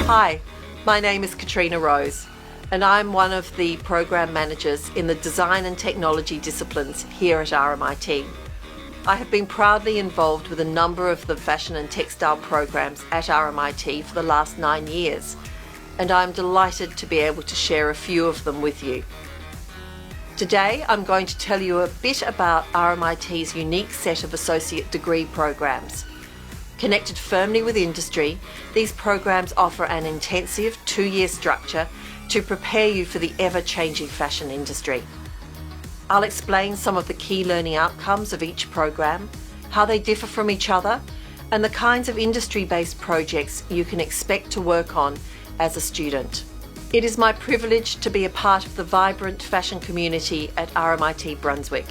Hi, my name is Katrina Rose and I'm one of the program managers in the design and technology disciplines here at RMIT. I have been proudly involved with a number of the fashion and textile programs at RMIT for the last 9 years, and I'm delighted to be able to share a few of them with you. Today I'm going to tell you a bit about RMIT's unique set of associate degree programs. Connected firmly with industry, these programs offer an intensive 2-year structure to prepare you for the ever-changing fashion industry. I'll explain some of the key learning outcomes of each program, how they differ from each other, and the kinds of industry-based projects you can expect to work on as a student. It is my privilege to be a part of the vibrant fashion community at RMIT Brunswick,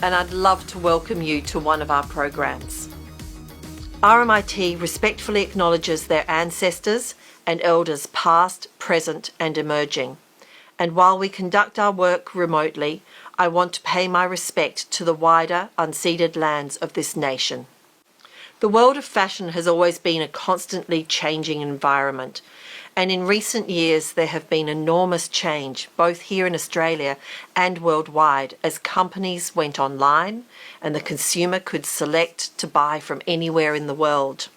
and I'd love to welcome you to one of our programs. RMIT respectfully acknowledges their ancestors and elders past, present and emerging. And while we conduct our work remotely, I want to pay my respect to the wider, unceded lands of this nation. The world of fashion has always been a constantly changing environment, and in recent years there have been enormous change, both here in Australia and worldwide, as companies went online and the consumer could select to buy from anywhere in the world.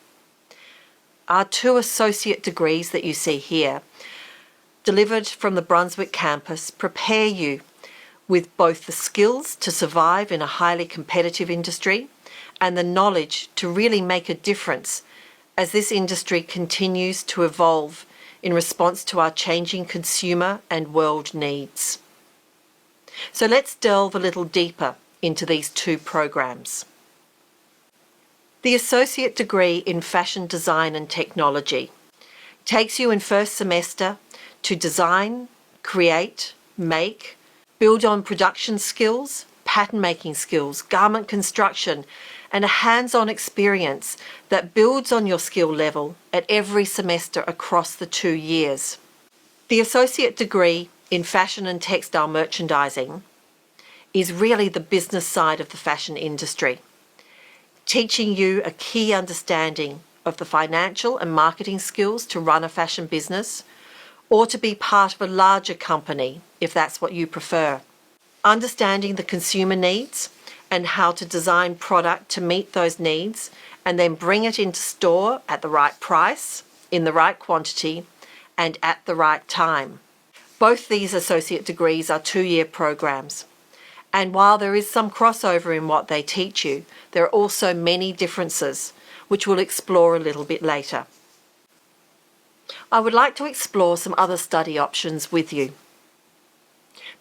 Our 2 associate degrees that you see here, delivered from the Brunswick Campus, prepare you with both the skills to survive in a highly competitive industry and the knowledge to really make a difference as this industry continues to evolve in response to our changing consumer and world needs. So let's delve a little deeper into these 2 programs. The Associate Degree in Fashion Design and Technology takes you in first semester to design, create, make, build on production skills, pattern making skills, garment construction, and a hands-on experience that builds on your skill level at every semester across the 2 years. The Associate Degree in Fashion and Textile Merchandising is really the business side of the fashion industry, teaching you a key understanding of the financial and marketing skills to run a fashion business or to be part of a larger company if that's what you prefer. Understanding the consumer needs and how to design product to meet those needs and then bring it into store at the right price, in the right quantity and at the right time. Both these associate degrees are 2-year programs. And while there is some crossover in what they teach you, there are also many differences, which we'll explore a little bit later. I would like to explore some other study options with you.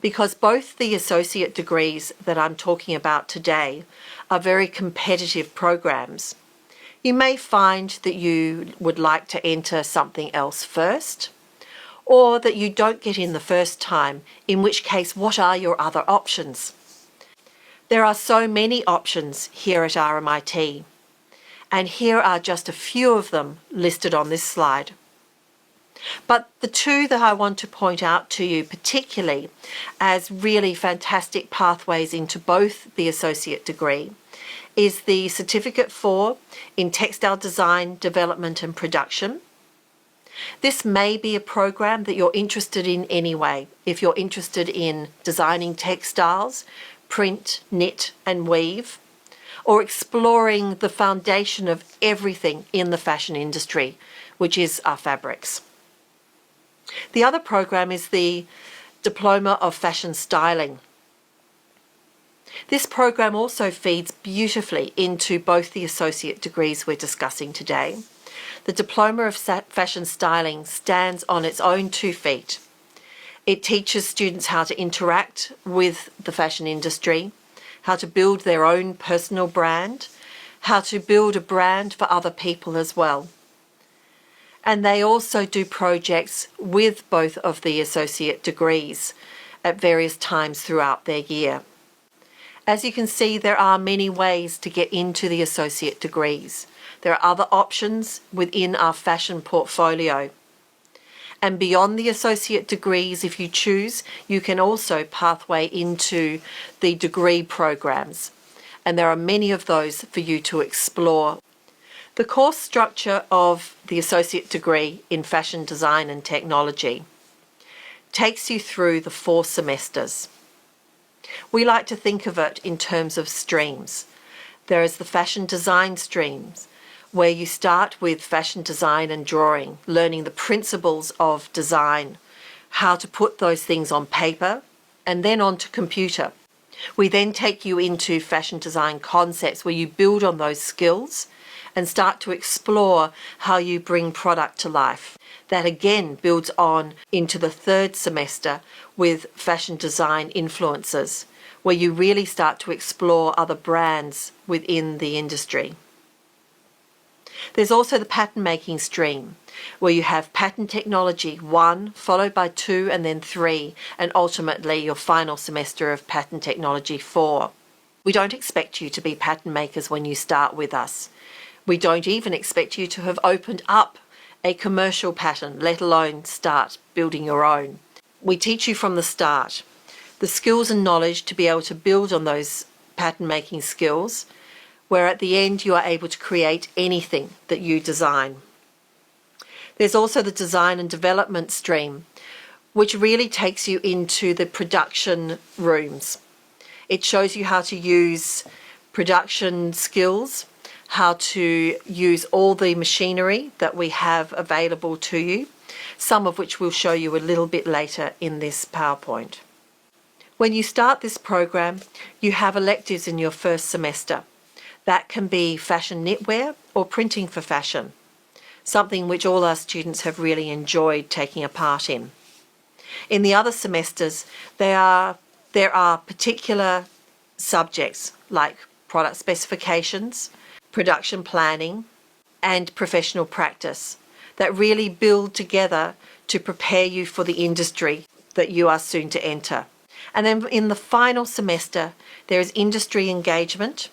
Because both the associate degrees that I'm talking about today are very competitive programs, you may find that you would like to enter something else first, or that you don't get in the first time, in which case, what are your other options? There are so many options here at RMIT, and here are just a few of them listed on this slide. But the 2 that I want to point out to you particularly as really fantastic pathways into both the associate degree is the Certificate 4 in Textile Design, Development and Production. This may be a program that you're interested in anyway, if you're interested in designing textiles, print, knit and weave, or exploring the foundation of everything in the fashion industry, which is our fabrics. The other program is the Diploma of Fashion Styling. This program also feeds beautifully into both the associate degrees we're discussing today. The Diploma of Fashion Styling stands on its own 2 feet. It teaches students how to interact with the fashion industry, how to build their own personal brand, how to build a brand for other people as well. And they also do projects with both of the associate degrees at various times throughout their year. As you can see, there are many ways to get into the associate degrees. There are other options within our fashion portfolio. And beyond the associate degrees, if you choose, you can also pathway into the degree programs. And there are many of those for you to explore. The course structure of the associate degree in fashion design and technology takes you through the 4 semesters. We like to think of it in terms of streams. There is the fashion design streams, where you start with fashion design and drawing, learning the principles of design, how to put those things on paper, and then onto computer. We then take you into fashion design concepts, where you build on those skills and start to explore how you bring product to life. That again builds on into the 3rd semester with fashion design influences, where you really start to explore other brands within the industry. There's also the pattern making stream, where you have pattern technology 1, followed by 2 and then 3, and ultimately your final semester of pattern technology 4. We don't expect you to be pattern makers when you start with us. We don't even expect you to have opened up a commercial pattern, let alone start building your own. We teach you from the start the skills and knowledge to be able to build on those pattern making skills, where at the end you are able to create anything that you design. There's also the design and development stream, which really takes you into the production rooms. It shows you how to use production skills, how to use all the machinery that we have available to you, some of which we'll show you a little bit later in this PowerPoint. When you start this program, you have electives in your first semester. That can be fashion knitwear or printing for fashion, something which all our students have really enjoyed taking a part in. In the other semesters, there are particular subjects like product specifications, production planning, and professional practice that really build together to prepare you for the industry that you are soon to enter. And then in the final semester, there is industry engagement,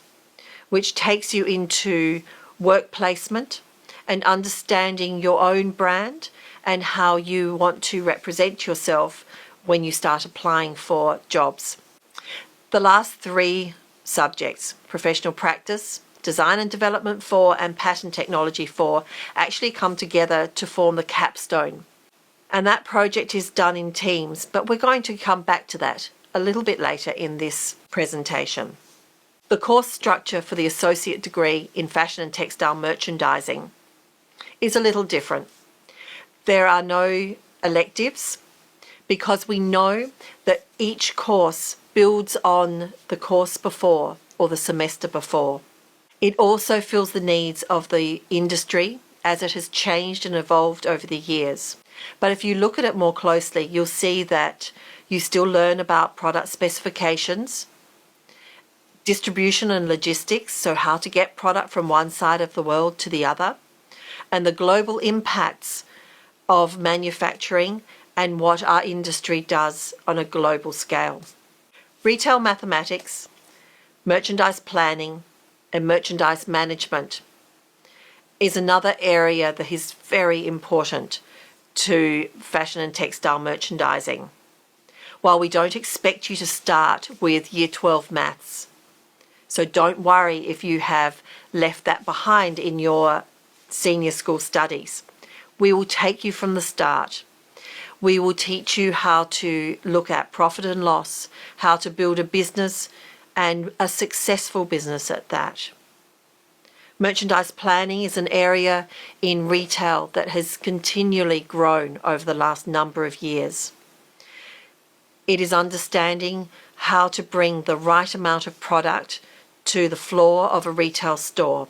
which takes you into work placement and understanding your own brand and how you want to represent yourself when you start applying for jobs. The last 3 subjects, professional practice, design and development 4, and pattern technology 4, actually come together to form the capstone. And that project is done in teams, but we're going to come back to that a little bit later in this presentation. The course structure for the associate degree in fashion and textile merchandising is a little different. There are no electives because we know that each course builds on the course before or the semester before. It also fills the needs of the industry as it has changed and evolved over the years. But if you look at it more closely, you'll see that you still learn about product specifications, distribution and logistics, so how to get product from one side of the world to the other, and the global impacts of manufacturing and what our industry does on a global scale. Retail mathematics, merchandise planning, and merchandise management is another area that is very important to fashion and textile merchandising. While we don't expect you to start with Year 12 maths, so don't worry if you have left that behind in your senior school studies. We will take you from the start. We will teach you how to look at profit and loss, how to build a business and a successful business at that. Merchandise planning is an area in retail that has continually grown over the last number of years. It is understanding how to bring the right amount of product to the floor of a retail store,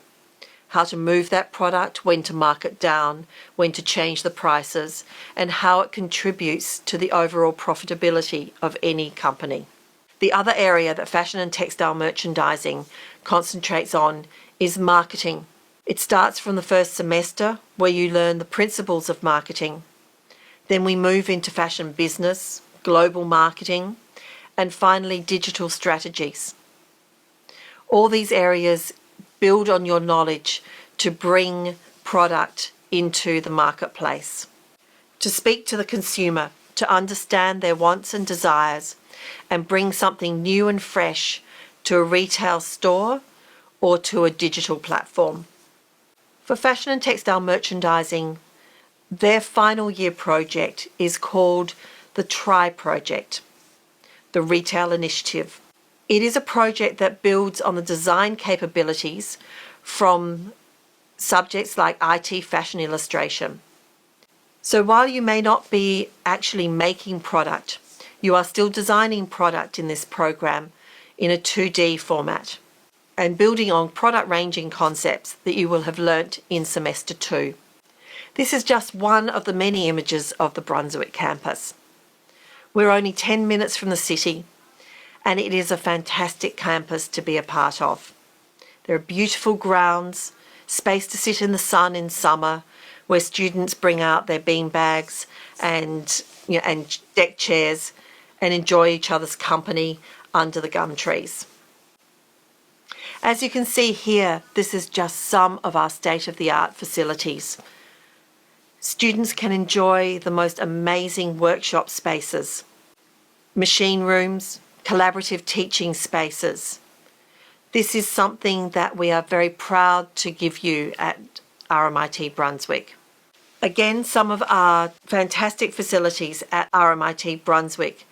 how to move that product, when to mark it down, when to change the prices, and how it contributes to the overall profitability of any company. The other area that fashion and textile merchandising concentrates on is marketing. It starts from the first semester where you learn the principles of marketing. Then we move into fashion business, global marketing, and finally digital strategies. All these areas build on your knowledge to bring product into the marketplace, to speak to the consumer, to understand their wants and desires, and bring something new and fresh to a retail store or to a digital platform. For fashion and textile merchandising, their final year project is called the TRI project, the Retail Initiative. It is a project that builds on the design capabilities from subjects like IT fashion illustration. So while you may not be actually making product, you are still designing product in this program in a 2D format and building on product ranging concepts that you will have learnt in semester 2. This is just one of the many images of the Brunswick campus. We're only 10 minutes from the city, and it is a fantastic campus to be a part of. There are beautiful grounds, space to sit in the sun in summer, where students bring out their bean bags and deck chairs and enjoy each other's company under the gum trees. As you can see here, this is just some of our state-of-the-art facilities. Students can enjoy the most amazing workshop spaces, machine rooms, collaborative teaching spaces. This is something that we are very proud to give you at RMIT Brunswick. Again, some of our fantastic facilities at RMIT Brunswick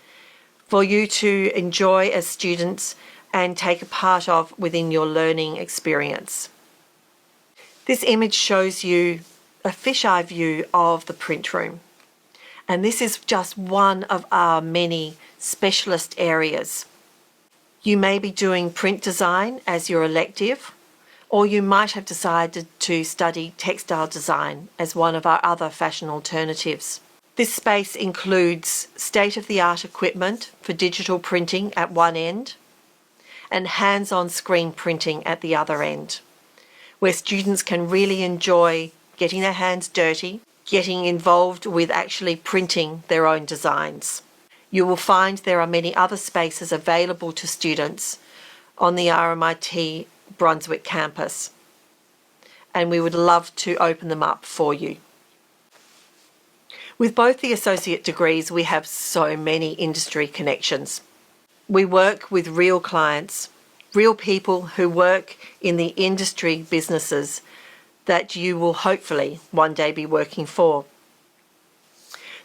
for you to enjoy as students and take a part of within your learning experience. This image shows you a fisheye view of the print room, and this is just one of our many specialist areas. You may be doing print design as your elective, or you might have decided to study textile design as one of our other fashion alternatives. This space includes state-of-the-art equipment for digital printing at one end and hands-on screen printing at the other end, where students can really enjoy getting their hands dirty, getting involved with actually printing their own designs. You will find there are many other spaces available to students on the RMIT Brunswick campus, and we would love to open them up for you. With both the associate degrees, we have so many industry connections. We work with real clients, real people who work in the industry businesses that you will hopefully one day be working for.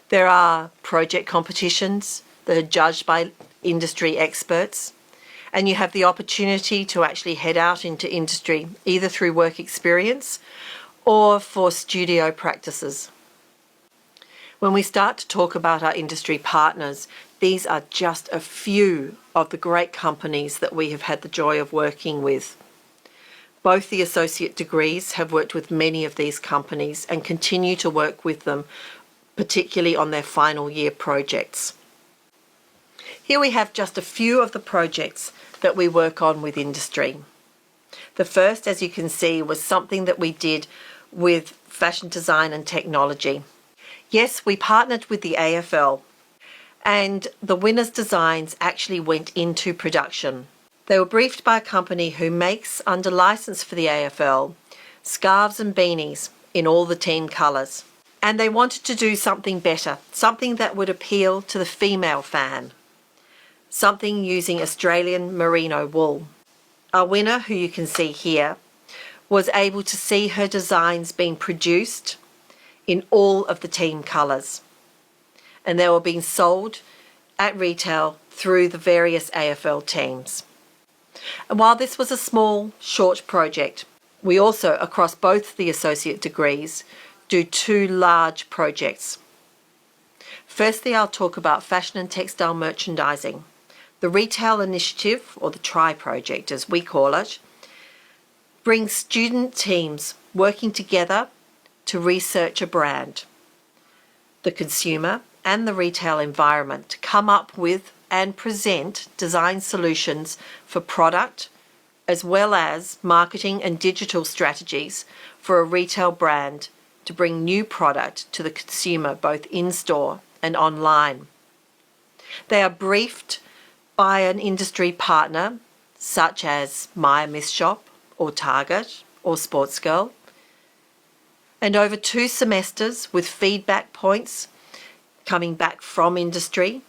There are project competitions that are judged by industry experts, and you have the opportunity to actually head out into industry either through work experience or for studio practices. When we start to talk about our industry partners, these are just a few of the great companies that we have had the joy of working with. Both the associate degrees have worked with many of these companies and continue to work with them, particularly on their final year projects. Here we have just a few of the projects that we work on with industry. The first, as you can see, was something that we did with fashion design and technology. Yes, we partnered with the AFL, and the winners' designs actually went into production. They were briefed by a company who makes, under license for the AFL, scarves and beanies in all the team colours. And they wanted to do something better, something that would appeal to the female fan, something using Australian merino wool. Our winner, who you can see here, was able to see her designs being produced in all of the team colours, and they were being sold at retail through the various AFL teams. And while this was a small, short project, we also, across both the associate degrees, do two large projects. Firstly, I'll talk about fashion and textile merchandising. The Retail Initiative, or the TRI project as we call it, brings student teams working together to research a brand, the consumer and the retail environment, to come up with and present design solutions for product, as well as marketing and digital strategies for a retail brand to bring new product to the consumer both in-store and online. They are briefed by an industry partner such as Myer Miss Shop or Target or Sportsgirl, and over 2 semesters with feedback points coming back from industry,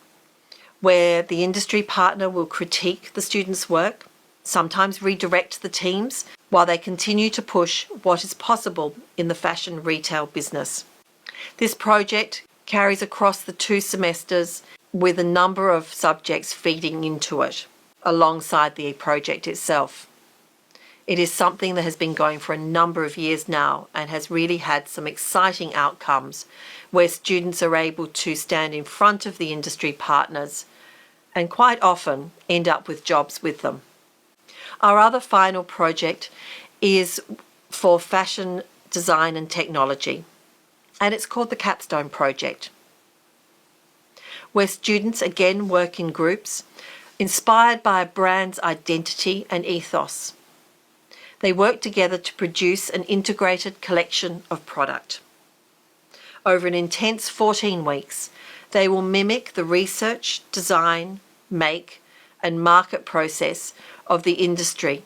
where the industry partner will critique the students' work, sometimes redirect the teams while they continue to push what is possible in the fashion retail business. This project carries across the 2 semesters with a number of subjects feeding into it alongside the project itself. It is something that has been going for a number of years now and has really had some exciting outcomes where students are able to stand in front of the industry partners and quite often end up with jobs with them. Our other final project is for fashion design and technology, and it's called the Capstone Project, where students again work in groups inspired by a brand's identity and ethos. They work together to produce an integrated collection of product. Over an intense 14 weeks, they will mimic the research, design, make, and market process of the industry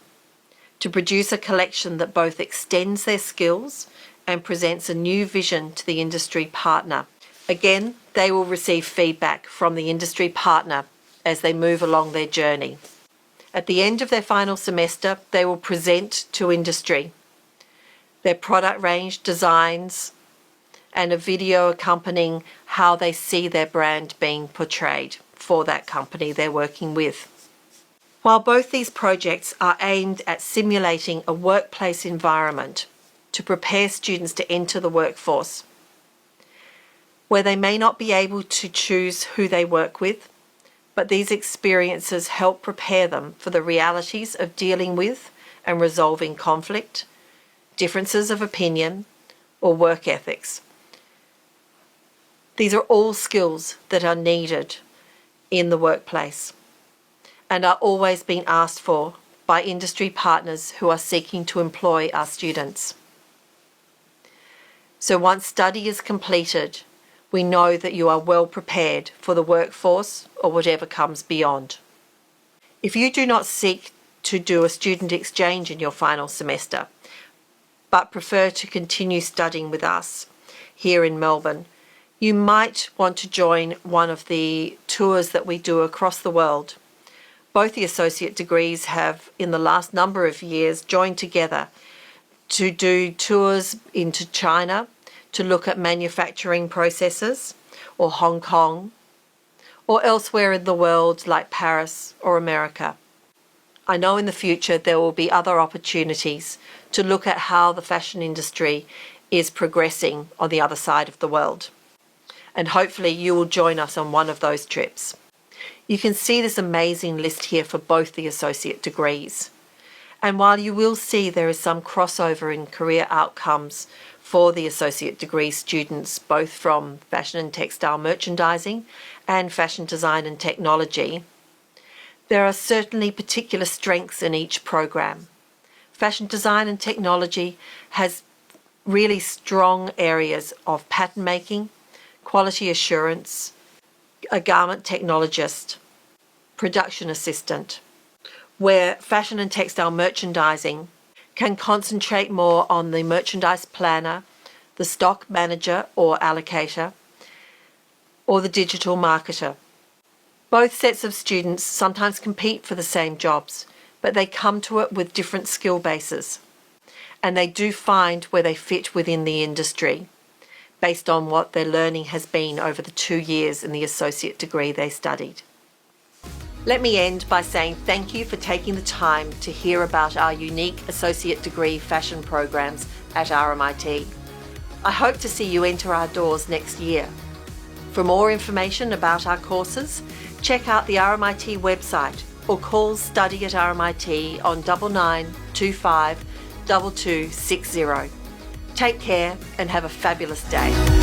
to produce a collection that both extends their skills and presents a new vision to the industry partner. Again, they will receive feedback from the industry partner as they move along their journey. At the end of their final semester, they will present to industry their product range, designs, and a video accompanying how they see their brand being portrayed for that company they're working with. While both these projects are aimed at simulating a workplace environment to prepare students to enter the workforce, where they may not be able to choose who they work with, but these experiences help prepare them for the realities of dealing with and resolving conflict, differences of opinion, or work ethics. These are all skills that are needed in the workplace and are always being asked for by industry partners who are seeking to employ our students. So once study is completed, we know that you are well prepared for the workforce or whatever comes beyond. If you do not seek to do a student exchange in your final semester, but prefer to continue studying with us here in Melbourne, you might want to join one of the tours that we do across the world. Both the associate degrees have, in the last number of years, joined together to do tours into China, to look at manufacturing processes, or Hong Kong, or elsewhere in the world like Paris or America. I know in the future there will be other opportunities to look at how the fashion industry is progressing on the other side of the world. And hopefully you will join us on one of those trips. You can see this amazing list here for both the associate degrees. And while you will see there is some crossover in career outcomes for the associate degree students, both from fashion and textile merchandising and fashion design and technology, there are certainly particular strengths in each program. Fashion design and technology has really strong areas of pattern making, quality assurance, a garment technologist, production assistant, where fashion and textile merchandising can concentrate more on the merchandise planner, the stock manager or allocator, or the digital marketer. Both sets of students sometimes compete for the same jobs, but they come to it with different skill bases, and they do find where they fit within the industry based on what their learning has been over the 2 years in the associate degree they studied. Let me end by saying thank you for taking the time to hear about our unique associate degree fashion programs at RMIT. I hope to see you enter our doors next year. For more information about our courses, check out the RMIT website or call Study at RMIT on 9925 2260. Take care and have a fabulous day.